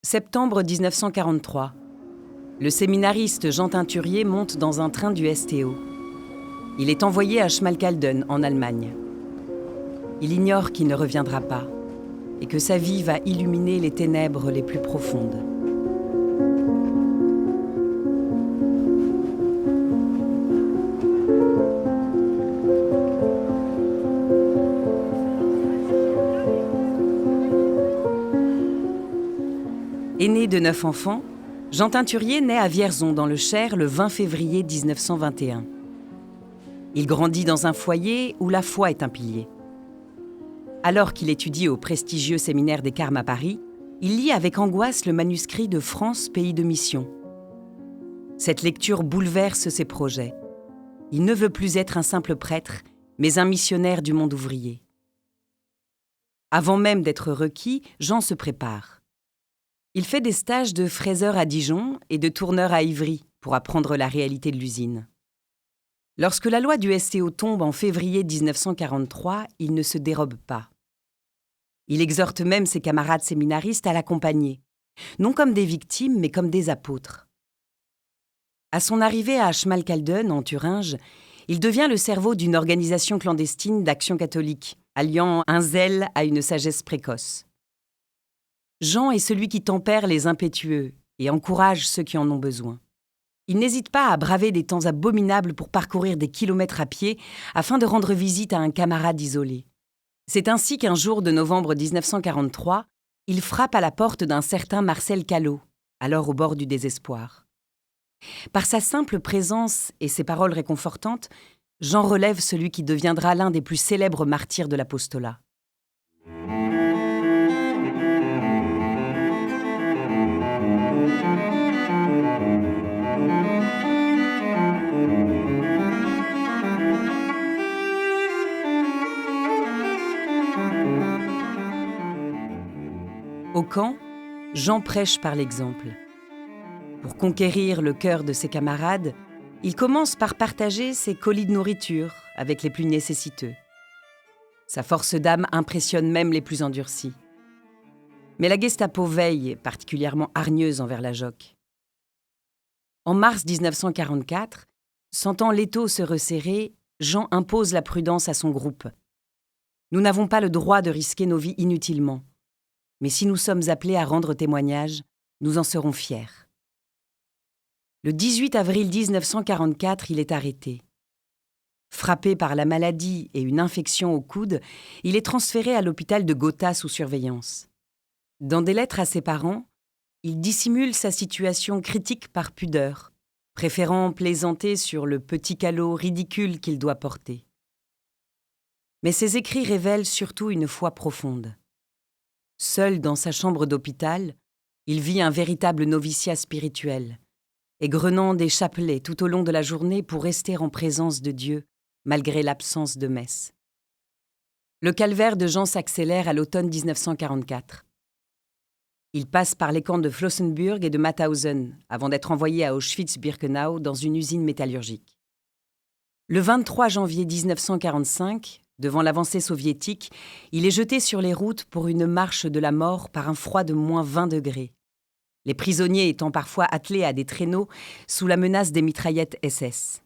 Septembre 1943. Le séminariste Jean Teinturier monte dans un train du STO. Il est envoyé à Schmalkalden, en Allemagne. Il ignore qu'il ne reviendra pas et que sa vie va illuminer les ténèbres les plus profondes. Aîné de 9 enfants, Jean Teinturier naît à Vierzon, dans le Cher, le 20 février 1921. Il grandit dans un foyer où la foi est un pilier. Alors qu'il étudie au prestigieux séminaire des Carmes à Paris, il lit avec angoisse le manuscrit de France, pays de mission. Cette lecture bouleverse ses projets. Il ne veut plus être un simple prêtre, mais un missionnaire du monde ouvrier. Avant même d'être requis, Jean se prépare. Il fait des stages de fraiseur à Dijon et de tourneur à Ivry pour apprendre la réalité de l'usine. Lorsque la loi du STO tombe en février 1943, il ne se dérobe pas. Il exhorte même ses camarades séminaristes à l'accompagner, non comme des victimes, mais comme des apôtres. À son arrivée à Schmalkalden, en Thuringe, il devient le cerveau d'une organisation clandestine d'action catholique, alliant un zèle à une sagesse précoce. Jean est celui qui tempère les impétueux et encourage ceux qui en ont besoin. Il n'hésite pas à braver des temps abominables pour parcourir des kilomètres à pied afin de rendre visite à un camarade isolé. C'est ainsi qu'un jour de novembre 1943, il frappe à la porte d'un certain Marcel Callot, alors au bord du désespoir. Par sa simple présence et ses paroles réconfortantes, Jean relève celui qui deviendra l'un des plus célèbres martyrs de l'apostolat. Au camp, Jean prêche par l'exemple. Pour conquérir le cœur de ses camarades, il commence par partager ses colis de nourriture avec les plus nécessiteux. Sa force d'âme impressionne même les plus endurcis. Mais la Gestapo veille, particulièrement hargneuse envers la Joque. En mars 1944, sentant l'étau se resserrer, Jean impose la prudence à son groupe. Nous n'avons pas le droit de risquer nos vies inutilement. Mais si nous sommes appelés à rendre témoignage, nous en serons fiers. Le 18 avril 1944, il est arrêté. Frappé par la maladie et une infection au coude, il est transféré à l'hôpital de Gotha sous surveillance. Dans des lettres à ses parents, il dissimule sa situation critique par pudeur, préférant plaisanter sur le petit calot ridicule qu'il doit porter. Mais ses écrits révèlent surtout une foi profonde. Seul dans sa chambre d'hôpital, il vit un véritable noviciat spirituel, égrenant des chapelets tout au long de la journée pour rester en présence de Dieu, malgré l'absence de messe. Le calvaire de Jean s'accélère à l'automne 1944. Il passe par les camps de Flossenbürg et de Mauthausen avant d'être envoyé à Auschwitz-Birkenau dans une usine métallurgique. Le 23 janvier 1945, devant l'avancée soviétique, il est jeté sur les routes pour une marche de la mort par un froid de moins 20 degrés. Les prisonniers étant parfois attelés à des traîneaux sous la menace des mitraillettes SS.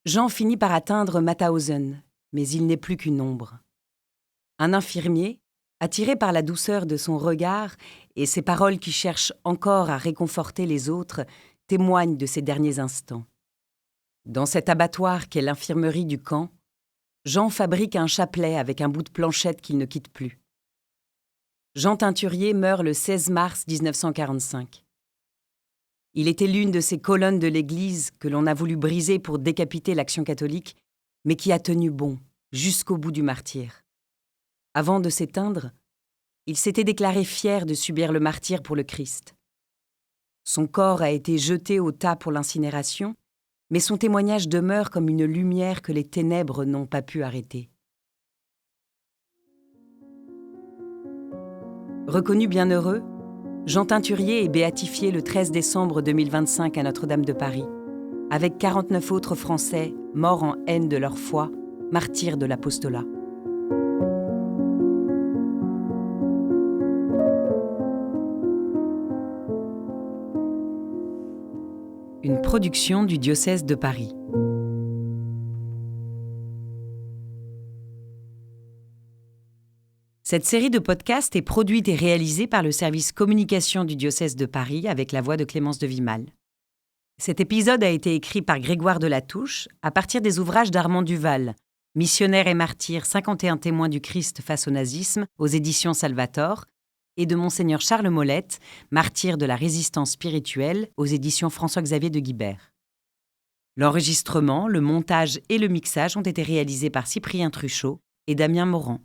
Jean finit par atteindre Mauthausen, mais il n'est plus qu'une ombre. Un infirmier, attiré par la douceur de son regard et ses paroles qui cherchent encore à réconforter les autres, témoigne de ses derniers instants. Dans cet abattoir qu'est l'infirmerie du camp, Jean fabrique un chapelet avec un bout de planchette qu'il ne quitte plus. Jean Teinturier meurt le 16 mars 1945. Il était l'une de ces colonnes de l'Église que l'on a voulu briser pour décapiter l'Action catholique, mais qui a tenu bon jusqu'au bout du martyre. Avant de s'éteindre, il s'était déclaré fier de subir le martyre pour le Christ. Son corps a été jeté au tas pour l'incinération, mais son témoignage demeure comme une lumière que les ténèbres n'ont pas pu arrêter. Reconnu bienheureux, Jean Teinturier est béatifié le 13 décembre 2025 à Notre-Dame de Paris, avec 49 autres Français morts en haine de leur foi, martyrs de l'apostolat. Une production du diocèse de Paris. Cette série de podcasts est produite et réalisée par le service communication du diocèse de Paris avec la voix de Clémence de Vimal. Cet épisode a été écrit par Grégoire de Latouche à partir des ouvrages d'Armand Duval, Missionnaire et martyr, 51 témoins du Christ face au nazisme, aux éditions Salvator, et de Monseigneur Charles Molette, martyr de la résistance spirituelle, aux éditions François-Xavier de Guibert. L'enregistrement, le montage et le mixage ont été réalisés par Cyprien Truchot et Damien Morand.